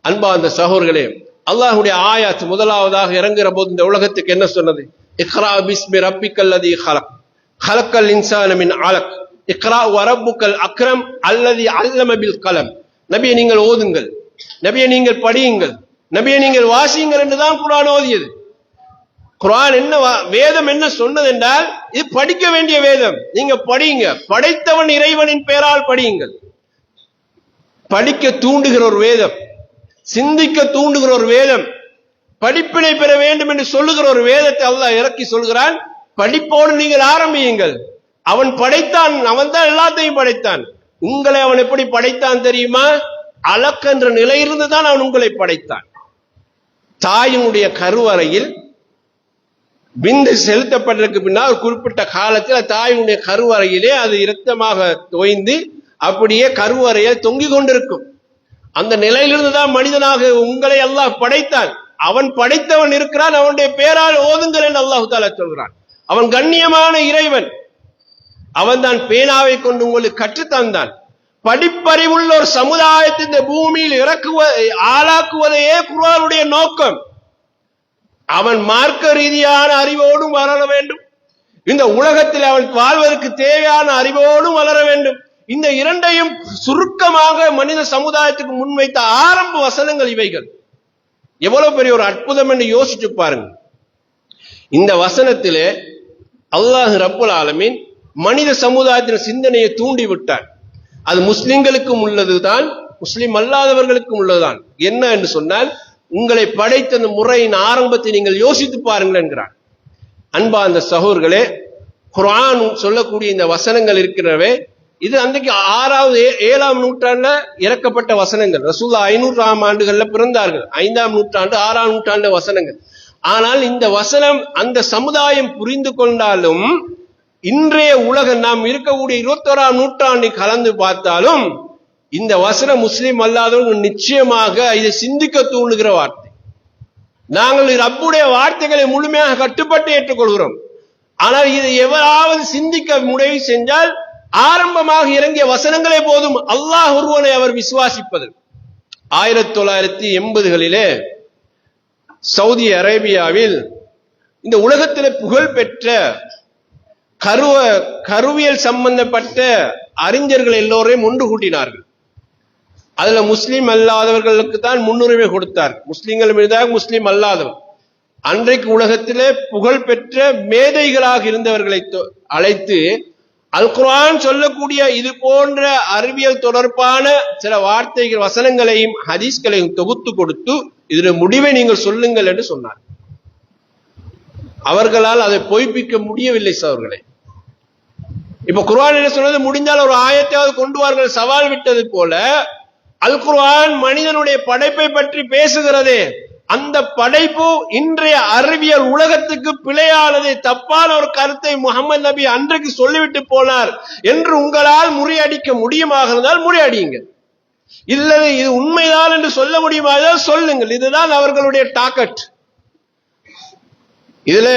அன்பா அந்த சகோதரர்களே, அல்லாஹ்வுடைய ஆயாத் முதலாவதாக இறங்குகிற போது இந்த உலகத்துக்கு என்ன சொன்னது? இக்ரா பிஸ்மி ரப்பிக்கல்லதி ஹலக் ஹலக்கல் இன்சான மின் அலக் இக்ரா வரப்புக்கல் அக்ரம் அல்லதி அல்லம பில் கலம். நபியை நீங்கள் ஓதுங்கள், நபியை நீங்கள் படியுங்கள், நபியை நீங்கள் வாசியுங்கள் என்றுதான் குர்ஆன் ஓதியது. குர்ஆன் என்ன வேதம் என்ன சொன்னது என்றால், இது படிக்க வேண்டிய வேதம், நீங்க படியுங்க, படைத்தவன் இறைவனின் பெயரால் படியுங்கள். படிக்க தூண்டுகிற ஒரு வேதம், சிந்திக்க தூண்டுகிற ஒரு வேதம், படிப்பினை பெற வேண்டும் என்று சொல்லுகிற ஒரு வேதத்தை அல்லாஹ் இறக்கி சொல்கிறான். படிப்போடு நீங்கள் ஆரம்பியுங்கள். அவன் படைத்தான், அவன் தான் எல்லாத்தையும் படைத்தான். உங்களை அவன் எப்படி படைத்தான் தெரியுமா? அலக் என்ற நிலையிலிருந்து தான் அவன் உங்களை படைத்தான். தாயினுடைய கருவறையில் விந்து செலுத்தப்பட்டதற்கு பின்னால் ஒரு குறிப்பிட்ட காலத்தில் தாயினுடைய கருவறையிலே அது இரத்தமாக தோய்ந்து அப்படியே கருவறையில் தொங்கிக் கொண்டிருக்கும். அந்த நிலையிலிருந்து தான் மனிதனாக உங்களை அல்லாஹ் படைத்தான். அவன் படைத்தவன் இருக்கிறான், அவனுடைய பெயரால் ஓதுங்கள் என்று அல்லாஹ் தஆலா சொல்கிறான். அவன் கண்ணியமான இறைவன், அவன் தான் பேனாவை கொண்டு உங்களுக்கு கற்றுத்தந்தான். படிப்பறிவுள்ள ஒரு சமுதாயத்தை இந்த பூமியில் ஆளாக்குவதையே குர்ஆனுடைய நோக்கம். அவன் மார்க்க ரீதியான அறிவோடும் வளர வேண்டும், இந்த உலகத்தில் அவன் வாழ்வதற்கு தேவையான அறிவோடும் வளர வேண்டும். இந்த இரண்டையும் சுருக்கமாக மனித சமுதாயத்துக்கு முன்வைத்த ஆரம்ப வசனங்கள் இவைகள். எவ்வளவு பெரிய ஒரு அற்புதம் என்று யோசிச்சு பாருங்க. இந்த வசனத்திலே அல்லாஹ் ரப்புல் ஆலமீன் மனித சமுதாயத்தின் சிந்தனையை தூண்டி விட்டார். அது முஸ்லிம்களுக்கும் உள்ளதுதான், முஸ்லிம் அல்லாதவர்களுக்கும் உள்ளதுதான். என்ன என்று சொன்னால், உங்களை படைத்த அந்த முறையின் ஆரம்பத்தை நீங்கள் யோசித்து பாருங்கள் என்கிறார். அன்பா அந்த சகோதரர்களே, குர்ஆன் சொல்லக்கூடிய இந்த வசனங்கள் இருக்கிறவே, இது அன்றைக்கு 6வது 7ஆம் நூற்றாண்டுல இறக்கப்பட்ட வசனங்கள். ரசூலுல்லாஹ் 500ஆம் ஆண்டுகள்ல பிறந்தார்கள். 5ஆம் நூற்றாண்டு 6ஆம் நூற்றாண்டு வசனங்கள். ஆனால் இந்த வசனம் அந்த சமுதாயம் புரிந்து கொண்டாலும், இன்றைய உலகம் நாம் இருக்கக்கூடிய 21ஆம் நூற்றாண்டை கலந்து பார்த்தாலும், இந்த வசனம் முஸ்லிம் அல்லாதவர்கள் நிச்சயமாக இதை சிந்திக்க தூண்டுகிற வார்த்தை. நாங்கள் ரப்புடைய வார்த்தைகளை முழுமையாக கட்டுப்பட்டு ஏற்றுக்கொள்கிறோம். ஆனால் இதை எவராவது சிந்திக்க முடிவு செஞ்சால், ஆரம்பமாக இறங்கிய வசனங்களே போதும் அல்லாஹ் ஒருவனை அவர் விசுவாசிப்பது. 1980களிலே சவுதி அரேபியாவில் இந்த உலகத்தில் புகழ் பெற்ற கருவியல் சம்பந்தப்பட்ட அறிஞர்கள் எல்லோரையும் ஒன்று கூட்டினார்கள். அதுல முஸ்லிம் அல்லாதவர்களுக்கு தான் முன்னுரிமை கொடுத்தார். முஸ்லிம்கள் மீதாக முஸ்லிம் அல்லாதவர். அன்றைக்கு உலகத்திலே புகழ் பெற்ற மேதைகளாக இருந்தவர்களை அழைத்து அல் குர்ஆன் சொல்லக்கூடிய இது போன்ற அறிவியல் தொடர்பான சில வார்த்தைகள், வசனங்களையும் ஹதீஸ்களையும் தொகுத்து கொடுத்து இதனுடைய முடிவை நீங்கள் சொல்லுங்கள் என்று சொன்னார். அவர்களால் அதை பொய்ப்பிக்க முடியவில்லை சகோதரர்களே. இப்ப குர்ஆன் என்ன சொன்னது, முடிந்தால் ஒரு ஆயத்தையாவது கொண்டு வார்கள் சவால் விட்டது போல, அல் குர்ஆன் மனிதனுடைய படைப்பை பற்றி பேசுகிறதே, அந்த படைப்பு இன்றைய அறிவியல் உலகத்துக்கு பிழையானது, தப்பான ஒரு கருத்தை முகமது நபி அன்றைக்கு சொல்லிவிட்டு போனார் என்று உங்களால் முறியடிக்க முடியுமாக இருந்தால் முறியடியுங்க. இல்லை இது உண்மைதான் என்று சொல்ல முடியுமாக சொல்லுங்கள். இதுதான் அவர்களுடைய டார்கெட். இதுல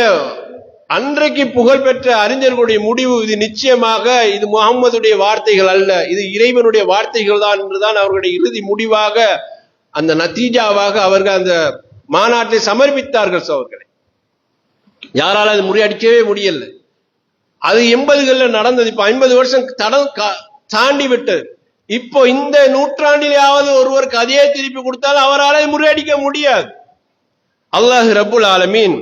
அன்றைக்கு புகழ்பெற்ற அறிஞர்களுடைய முடிவு, இது நிச்சயமாக இது முகம்மதுடைய வார்த்தைகள் அல்ல, இது இறைவனுடைய வார்த்தைகள் தான் என்றுதான் அவர்களுடைய இறுதி முடிவாக, அந்த நத்தீஜாவாக அவர்கள் அந்த மாநாட்டை சமர்ப்பித்தார்கள். சோழர்களை யாரால அது முறியடிக்கவே முடியல. அது 80களில் நடந்தது. இப்ப 50 வருஷம் தாண்டி விட்டது. இப்போ இந்த நூற்றாண்டிலேயாவது ஒருவருக்கு அதையே திருப்பி கொடுத்தால் அவரால் முறியடிக்க முடியாது. அல்லாஹ் ரப்புல் ஆலமீன்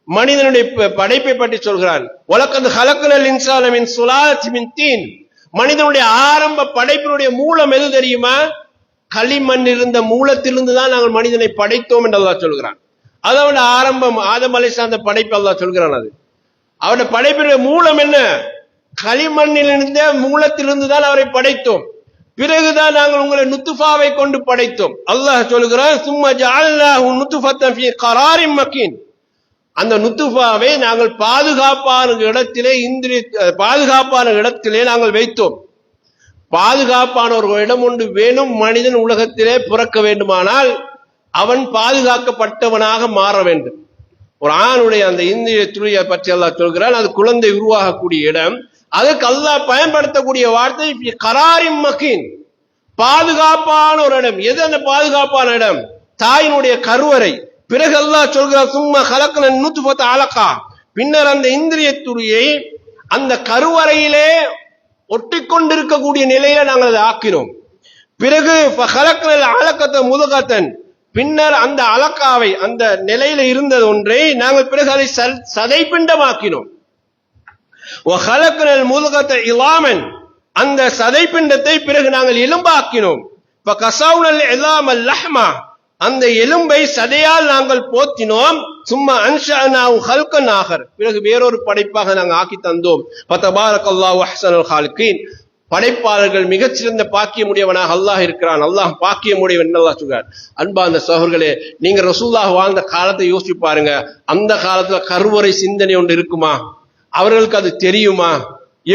மனிதனுடைய படைப்பை பற்றி சொல்கிறான். வலக்கத் ஹலக்னல் இன்சான மின் சுலாலத்தின் மின் தீன். மனிதனுடைய ஆரம்ப படைப்பினுடைய மூலம் எது தெரியுமா? களிமண் இருந்த மூலத்திலிருந்து தான் நாங்கள் மனிதனை படைத்தோம் என்று அல்லாஹ் சொல்கிறான். அது அவனுடைய ஆரம்பம். ஆதம் அலைஹிஸ்ஸலாம் அந்த படைப்பு அல்லாஹ் சொல்கிறான். அது அவருடைய படைப்பினுடைய மூலம் என்ன? களிமண்ணிலிருந்த மூலத்திலிருந்து தான் அவரை படைத்தோம். பிறகுதான் நாங்கள் உங்களை நுத்துஃபாவை கொண்டு படைத்தோம். அல்லாஹ் சொல்கிறான், சும்ம ஜஅல்னாஹு நுத்துஃபத்தன் ஃபீ கராரின் மக்கீன். அந்த நுத்துஃபாவை நாங்கள் பாதுகாப்பான இடத்திலே நாங்கள் வைத்தோம். பாதுகாப்பான ஒரு இடம் ஒன்று வேணும். மனிதன் உலகத்திலே பிறக்க வேண்டுமானால் அவன் பாதுகாக்கப்பட்டவனாக மாற வேண்டும். ஒரு ஆணுடைய அந்த இந்திரிய துளியை பற்றி அல்லாஹ் சொல்கிறான், அது குழந்தை உருவாகக்கூடிய இடம். அதுக்கு அல்லாஹ் பயன்படுத்தக்கூடிய வார்த்தை கராரின் மக்கீன், பாதுகாப்பான ஒரு இடம். எது அந்த பாதுகாப்பான இடம்? தாயினுடைய கருவறை. பிறகு அல்லாஹ் சொல்கிறார், சும்மா கலக்கன நுத்ஃபத அலகா. பின்னர் அந்த இந்திரிய துளியை அந்த கருவறையிலே ஒட்டிக்கொண்டிருக்கக்கூடிய நிலையில நாங்கள் அதை ஆக்கினோம். பிறகு முதகத்தன், பின்னர் அந்த அலக்காவை அந்த நிலையில இருந்தது ஒன்றை நாங்கள் பிறகு அதை சதைப்பிண்டமாக்கினோம். முதகத்த இலாமன், அந்த சதைப்பிண்டத்தை பிறகு நாங்கள் எலும்பாக்கினோம். அந்த எலும்பை சதையால் நாங்கள் போத்தினோம். சும்மா அன்ஷஅனாஹு ஹல்கன் ஆகர், பிறகு வேறொரு படைப்பாக நாங்கள் ஆக்கி தந்தோம். ஃபதபாரக்கல்லாஹு அஹ்ஸனுல் காலிகீன். படைப்பாளர்கள் மிகச்சிறந்த பாக்கியமுடையவனாக அல்லாஹ் இருக்கிறான். அல்லாஹ் பாக்கியமுடையவன் அல்லாஹ் சொல்றார். அன்பா அந்த சகோதரர்களே, நீங்க ரசூலுல்லாஹ் வாழ்ந்த காலத்தை யோசிச்சு பாருங்க. அந்த காலத்துல கருவறை சிந்தனை ஒன்று இருக்குமா? அவர்களுக்கு அது தெரியுமா?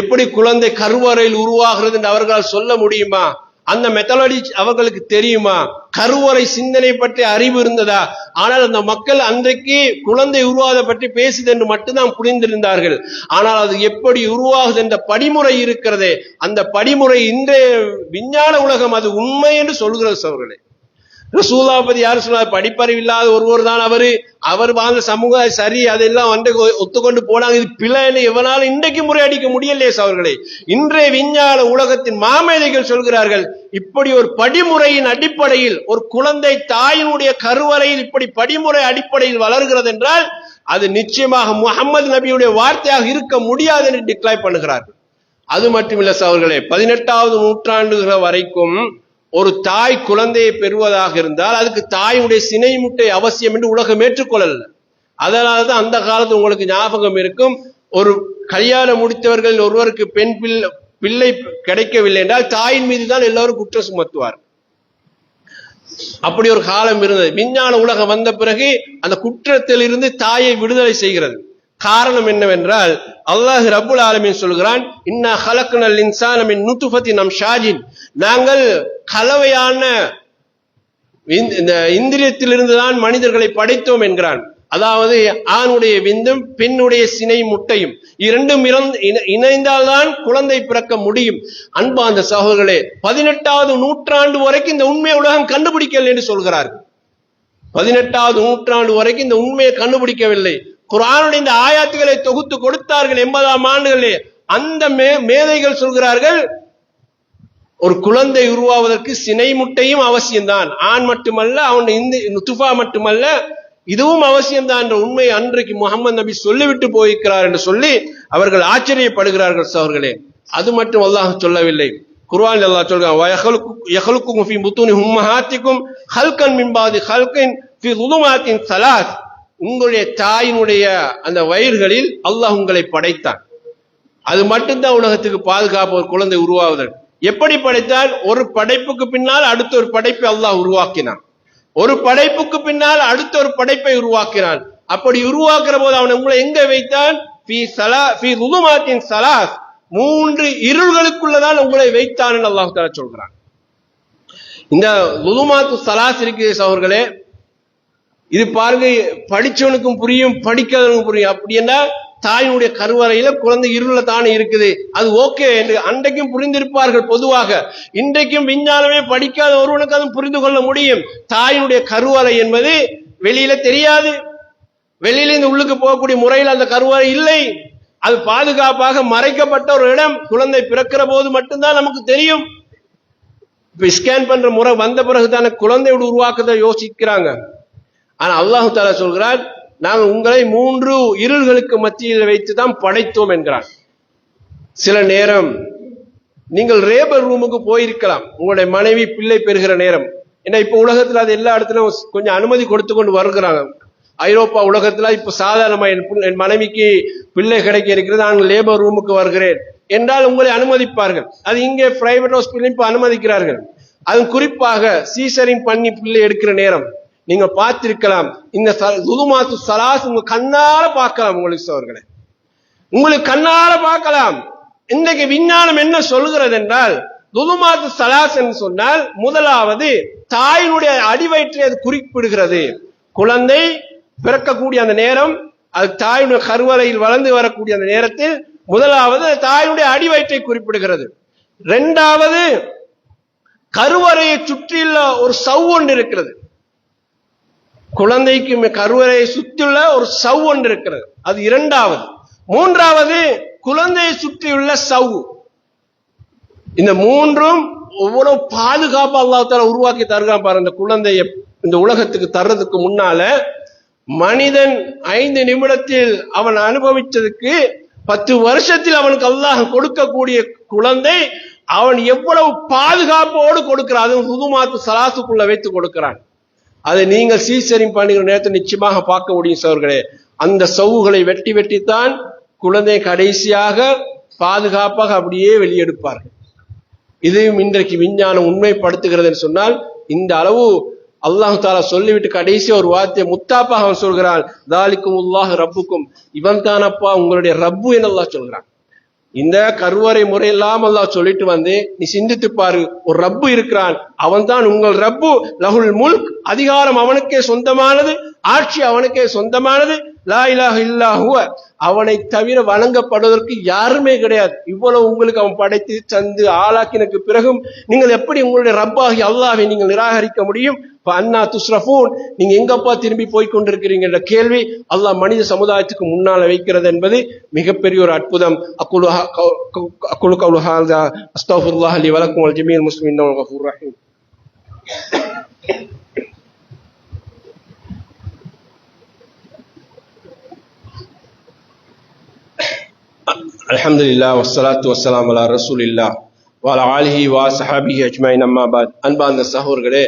எப்படி குழந்தை கருவறையில் உருவாகிறது என்று அவர்களால் சொல்ல முடியுமா? அந்த மெத்தடாலஜி அவர்களுக்கு தெரியுமா? கருவறை சிந்தனை பற்றி அறிவு இருந்ததா? ஆனால் அந்த மக்கள் அன்றைக்கு குழந்தை உருவாவதை பற்றி பேசுது என்று மட்டும்தான் புரிந்திருந்தார்கள். ஆனால் அது எப்படி உருவாகுது என்ற படிமுறை இருக்கிறதே, அந்த படிமுறை இன்றைய விஞ்ஞான உலகம் அது உண்மை என்று சொல்கிறது. அவர்களே, ரசூலுல்லாஹ் பத்தி யாரு சொன்னார்? படிப்பறிவு இல்லாத ஒருவர் தான் அவர் வாழ்ந்த சமூகம் சரி, அதெல்லாம் வந்து ஒத்துக்கொண்டு போனாங்க. இது பிள்ளைன்னு எவனாலும் இன்றைக்கு முறையடிக்க முடியலையே அவர்களே. இன்றைய விஞ்ஞான உலகத்தின் மாமேதைகள் சொல்கிறார்கள், இப்படி ஒரு படிமுறையின் அடிப்படையில் ஒரு குழந்தை தாயினுடைய கருவறையில் இப்படி படிமுறை அடிப்படையில் வளர்கிறது என்றால் அது நிச்சயமாக முஹம்மது நபியுடைய வார்த்தையாக இருக்க முடியாது என்று டிக்ளைர் பண்ணுகிறார்கள். அது மட்டுமில்ல அவர்களே, 18வது நூற்றாண்டு வரைக்கும் ஒரு தாய் குழந்தையை பெறுவதாக இருந்தால் அதுக்கு தாயுடைய சினை முட்டை அவசியம் என்று உலகம் ஏற்றுக்கொள்ளல. அதனாலதான் அந்த காலத்து உங்களுக்கு ஞாபகம் இருக்கும், ஒரு கல்யாணம் முடித்தவர்கள் ஒருவருக்கு பெண் பிள்ளை கிடைக்கவில்லை என்றால் தாயின் மீது தான் எல்லாரும் குற்றம் சுமத்துவார். அப்படி ஒரு காலம் இருந்தது. விஞ்ஞான உலகம் வந்த பிறகு அந்த குற்றத்தில் இருந்து தாயை விடுதலை செய்கிறது. காரணம் என்னவென்றால் அல்லாஹ் ரப்புல் ஆலமீன் சொல்கிறான், இன்னா ஹலக்னல் இன்சான மின் நுத்ஃபத்தின் அம்ஷாஜின், நாங்கள் கலவையான இந்திரியத்திலிருந்து தான் மனிதர்களை படைத்தோம் என்கிறான். அதாவது ஆணுடைய விந்தும் பெண்ணுடைய சினை முட்டையும் இரண்டும் இணைந்தால்தான் குழந்தை பிறக்க முடியும். அன்பார்ந்த சகோதரர்களே, 18வது நூற்றாண்டு வரைக்கும் இந்த உண்மையை உலகம் கண்டுபிடிக்கவில்லை என்று சொல்கிறார்கள். 18வது நூற்றாண்டு வரைக்கும் இந்த உண்மையை கண்டுபிடிக்கவில்லை. குர்ஆனுடைய இந்த ஆயாத்துகளை தொகுத்து கொடுத்தார்கள் 80ஆம் ஆண்டுகளே. அந்த மேதைகள் சொல்கிறார்கள், ஒரு குழந்தை உருவாவதற்கு சினை முட்டையும் அவசியம்தான். ஆண் மட்டுமல்ல, அவன் நுத்ஃபா மட்டுமல்ல, இதுவும் அவசியம்தான் என்ற உண்மையை அன்றைக்கு முஹம்மது நபி சொல்லிவிட்டு போயிருக்கிறார் என்று சொல்லி அவர்கள் ஆச்சரியப்படுகிறார்கள் சகோதரர்களே. அது மட்டும் அல்லாஹ் சொல்லவில்லை. குர்ஆன் அல்லாஹ் சொல்றான், வயஹலுக்கும் ஃபீ புத்தூனி உம்மஹாத்திக்கும் ஹல்கன் மின் பாதி ஹல்கின் ஃபீ ஸுலுமாத்தின் ஸலாஸ், உங்களுடைய தாயினுடைய அந்த வயிறுகளில் அல்லாஹ் உங்களை படைத்தான். அது மட்டும்தான் உலகத்துக்கு பாதுகாப்பு ஒரு குழந்தை உருவாவதற்கு. எப்படி படைத்தான்? ஒரு படைப்புக்கு பின்னால் அடுத்த ஒரு படைப்பை அல்லாஹ் உருவாக்கினான். ஒரு படைப்புக்கு பின்னால் அடுத்த ஒரு படைப்பை உருவாக்கினான். அப்படி உருவாக்குற போது அவன் உங்களை எங்க வைத்தான்? ஃபீ ஸுலுமாத்தின் ஸலாஸ், 3 இருள்களுக்குள்ளதான் உங்களை வைத்தான் என்று அல்லாஹ் தஆலா சொல்கிறான். இந்த ஸுலுமாத்து ஸலாஸ் இருக்கிற சகோதரர்களே, இது பாருங்க, படிச்சவனுக்கும் புரியும் படிக்காதவனுக்கும் புரியும். அப்படி என்ன, தாயினுடைய கருவறையில குழந்தை இருள தானே இருக்குது, அது ஓகே என்று அன்றைக்கும் புரிந்திருப்பார்கள் பொதுவாக. இன்றைக்கும் விஞ்ஞானமே படிக்காத ஒருவனுக்கு அதுவும் புரிந்து கொள்ள முடியும். தாயினுடைய கருவறை என்பது வெளியில தெரியாது, வெளியில இந்த உள்ளுக்கு போகக்கூடிய முறையில் அந்த கருவறை இல்லை. அது பாதுகாப்பாக மறைக்கப்பட்ட ஒரு இடம். குழந்தை பிறக்கிற போது மட்டும்தான் நமக்கு தெரியும். இப்ப ஸ்கேன் பண்ற முறை வந்த பிறகுதான குழந்தையோட உருவாக்கத்தை யோசிக்கிறாங்க. ஆனா அல்லாஹ் தஆலா சொல்கிறார், நாங்கள் உங்களை 3 இருள்களுக்கு மத்தியில் வைத்துதான் படைத்தோம் என்கிறார். சில நேரம் நீங்கள் ரேபர் ரூமுக்கு போயிருக்கலாம், உங்களுடைய மனைவி பிள்ளை பெறுகிற நேரம். ஏன்னா இப்ப உலகத்துல அது எல்லா இடத்துலயும் கொஞ்சம் அனுமதி கொடுத்து கொண்டு வருகிறாங்க. ஐரோப்பா உலகத்துல இப்ப சாதாரணமா என் மனைவிக்கு பிள்ளை கிடைக்க இருக்கிறது, நான் லேபர் ரூமுக்கு வருகிறேன் என்றால் உங்களை அனுமதிப்பார்கள். அது இங்கே பிரைவேட் ஹாஸ்பிட்டல் இப்ப அனுமதிக்கிறார்கள். அது குறிப்பாக சீசரிங் பண்ணி பிள்ளை எடுக்கிற நேரம் நீங்க பார்த்திருக்கலாம். இந்த ஸுலுமாத்து ஸலாஸ் உங்க கண்ணால பார்க்கலாம். உங்களுக்கு சோர்களே, உங்களுக்கு கண்ணால பார்க்கலாம். இன்றைக்கு விஞ்ஞானம் என்ன சொல்கிறது என்றால், ஸுலுமாத்து ஸலாஸ் என்று சொன்னால் முதலாவது தாயினுடைய அடிவயிற்றை அது குறிப்பிடுகிறது. குழந்தை பிறக்கக்கூடிய அந்த நேரம், அது தாயினுடைய கருவறையில் வளர்ந்து வரக்கூடிய அந்த நேரத்தில் முதலாவது தாயினுடைய அடிவயிற்றை குறிப்பிடுகிறது. 2வது கருவறையை சுற்றியுள்ள ஒரு சவ் ஒன்று இருக்கிறது. குழந்தைக்கு கருவறையை சுற்றியுள்ள ஒரு சவ் ஒன்று இருக்கிறது, அது 2வது. 3வது குழந்தையை சுற்றியுள்ள சவ். இந்த 3ம் ஒவ்வொரு பாதுகாப்பு அல்லாஹ் தஆலா உருவாக்கி தருகிறான் பாருங்க. இந்த குழந்தையை இந்த உலகத்துக்கு தர்றதுக்கு முன்னால மனிதன் 5 நிமிடத்தில் அவன் அனுபவிச்சதுக்கு 10 வருஷத்தில் அவனுக்கு அல்லாஹ் கொடுக்கக்கூடிய குழந்தை அவன் எவ்வளவு பாதுகாப்போடு கொடுக்கிறான். அது ஸுலுமாத்து ஸலாஸுக்குள்ள வைத்து கொடுக்கிறான். அதை நீங்கள் சீசரிங் பண்ணுகிற நேரத்தை நிச்சயமாக பார்க்க முடியும் சகோதரர்களே. அந்த சவ்வுகளை வெட்டி வெட்டித்தான் குழந்தை கடைசியாக பாதுகாப்பாக அப்படியே வெளியெடுப்பார்கள். இதையும் இன்றைக்கு விஞ்ஞானம் உண்மைப்படுத்துகிறது என்று சொன்னால், இந்த அளவு அல்லாஹ் தஆலா சொல்லிவிட்டு கடைசி ஒரு வார்த்தையை முத்தாப்பாக அவன் சொல்கிறான், தாலிக்கும் அல்லாஹ் ரப்புக்கும், இவன் தானப்பா உங்களுடைய ரப்பு என்று அல்லாஹ் சொல்கிறான். இந்த கருவறை முறையெல்லாம் அல்லாஹ் சொல்லிட்டு வந்து நீ சிந்தித்து பாரு, ஒரு ரப்பு இருக்கிறான், அவன் தான் உங்கள் ரப்பு. லஹுல் முல்க், அதிகாரம் அவனுக்கே சொந்தமானது, ஆட்சி அவனுக்கே சொந்தமானது. லா இலாஹ இல்லா ஹுவ, அவனை தவிர வணங்கப்படுவதற்கு யாருமே கிடையாது. இவ்வளவு உங்களுக்கு அவன் படைத்து சந்து ஆளாக்கினக்கு பிறகும் நீங்கள் எப்படி உங்களுடைய ரப்பாகி அல்லாஹ்வை நீங்கள் நிராகரிக்க முடியும்? அன்னா துஸ்ரஃபூன், நீங்க எங்கப்பா திரும்பி போய் கொண்டிருக்கிறீங்க என்ற கேள்வி அல்லாஹ் மனித சமுதாயத்துக்கு முன்னால வைக்கிறது என்பது மிகப்பெரிய ஒரு அற்புதம். அக்குலு கௌலு ஹாதா அஸ்தக்ஃபிருல்லாஹ் லி வ லக்கும் வல் ஜமீஇல் முஸ்லிமீன் இன்னஹு கஃபூர் ரஹீம். அல்ஹம்துலில்லாஹ் வஸ்ஸலாத்து வஸ்ஸலாமு அலா ரசூலில்லாஹ் வ அலா ஆலிஹி வ ஸஹாபிஹி அஜ்மஈன். அம்மா பாத். அன்பார்ந்த சகோதரர்களே,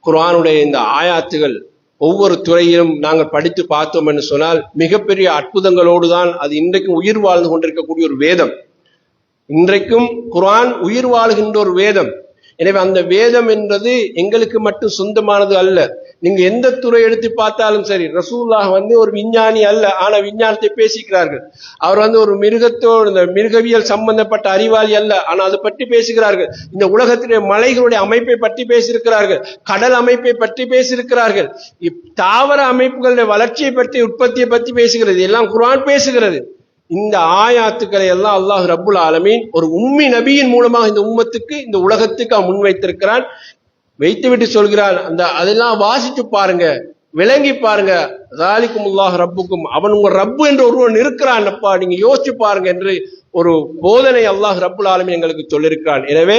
குர்ஆனுடைய இந்த ஆயாத்துகள் ஒவ்வொரு துறையிலும் நாங்கள் படித்து பார்த்தோம் என்று சொன்னால் மிகப்பெரிய அற்புதங்களோடு தான் அது இன்றைக்கும் உயிர் வாழ்ந்து கொண்டிருக்கக்கூடிய ஒரு வேதம். இன்றைக்கும் குர்ஆன் உயிர் வாழ்கின்ற ஒரு வேதம். எனவே அந்த வேதம் என்பது எங்களுக்கு மட்டும் சொந்தமானது அல்ல. நீங்க எந்த துறை எடுத்து பார்த்தாலும் சரி, ரசூலுல்லாஹ் ஒரு விஞ்ஞானி அல்ல, ஆனா விஞ்ஞானத்தை பேசிக்கிறார்கள். அவர் ஒரு மிருகத்தோடு மிருகவியல் சம்பந்தப்பட்ட அறிவாளி அல்ல, ஆனா அதை பற்றி பேசுகிறார்கள். இந்த உலகத்திலே மலைகளுடைய அமைப்பை பற்றி பேசியிருக்கிறார்கள், கடல் அமைப்பை பற்றி பேசியிருக்கிறார்கள், தாவர அமைப்புகளுடைய வளர்ச்சியை பற்றி, உற்பத்தியை பற்றி பேசுகிறது. எல்லாம் குர்ஆன் பேசுகிறது. இந்த ஆயாத்துக்களை எல்லாம் அல்லாஹ் ரப்புல் ஆலமீன் ஒரு உம்மி நபியின் மூலமாக இந்த உம்மத்துக்கு, இந்த உலகத்துக்கு அவன் முன்வைத்திருக்கிறான். வைத்துவிட்டு சொல்கிறான், அதெல்லாம் வாசித்து பாருங்க, விளங்கி பாருங்க. ஸாலிகுமுல்லாஹ் ரப்புக்கும், அவன் உங்க ரப்பு என்று ஒருவன் இருக்கிறான் அப்பா, நீங்க யோசிச்சு பாருங்க என்று ஒரு போதனை அல்லாஹ் ரப்புல் ஆலமீன் எங்களுக்கு சொல்லியிருக்கிறான். எனவே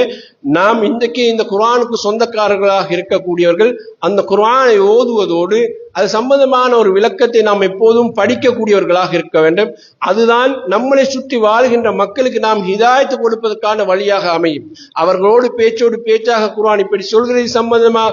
நாம் இன்றைக்கு இந்த குர்ஆனுக்கு சொந்தக்காரர்களாக இருக்கக்கூடியவர்கள் அந்த குர்ஆனை ஓதுவதோடு அது சம்பந்தமான ஒரு விளக்கத்தை நாம் எப்போதும் படிக்கக்கூடியவர்களாக இருக்க வேண்டும். அதுதான் நம்மளை சுற்றி வாழ்கின்ற மக்களுக்கு நாம் ஹிதாயத்து கொடுப்பதற்கான வழியாக அமையும். அவர்களோடு பேச்சோடு பேச்சாக குர்ஆன் இப்படி சொல்கிறது, சம்பந்தமா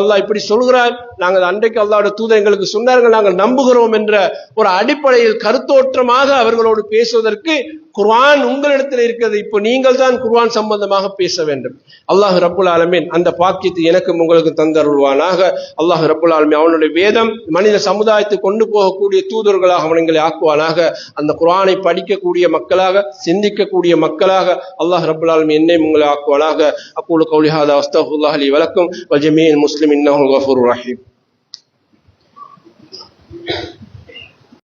அல்லாஹ் இப்படி சொல்கிறார், நாங்கள் அன்றைக்கு அல்லாஹ்வுடைய தூதர் எங்களுக்கு சொன்னார்கள், நாங்கள் நம்புகிறோம் என்ற ஒரு அடிப்படையில் கருத்தோற்றமாக அவர்களோடு பேசுவதற்கு குர்ஆன் உங்களிடத்தில் இருக்கிறது. இப்போ நீங்கள் தான் குர்ஆன் சம்பந்தமாக பேச வேண்டும். அல்லாஹ் ரப்புல் ஆலமீன் அந்த பாக்கியத்தை எனக்கும் உங்களுக்கு தந்தருள்வானாக. அல்லாஹ் ரப்புல் ஆலமீன் அவனுடைய வேதம் மனித சமுதாயத்தை கொண்டு போகக்கூடிய தூதர்களாக அவங்களை ஆக்குவானாக. அந்த குர்ஆனை படிக்கக்கூடிய மக்களாக, சிந்திக்கக்கூடிய மக்களாக அல்லாஹ் ரப்புல் ஆலமீன் என்னை உங்களை ஆக்குவானாக. அக்கூலு கௌலி ஹாதா அஸ்தக்ஃபிருல்லாஹ் லி வ லக்கும் வல் ஜமீஇல் முஸ்லிமீன் இன்னஹு கஃபூருர் ரஹீம்.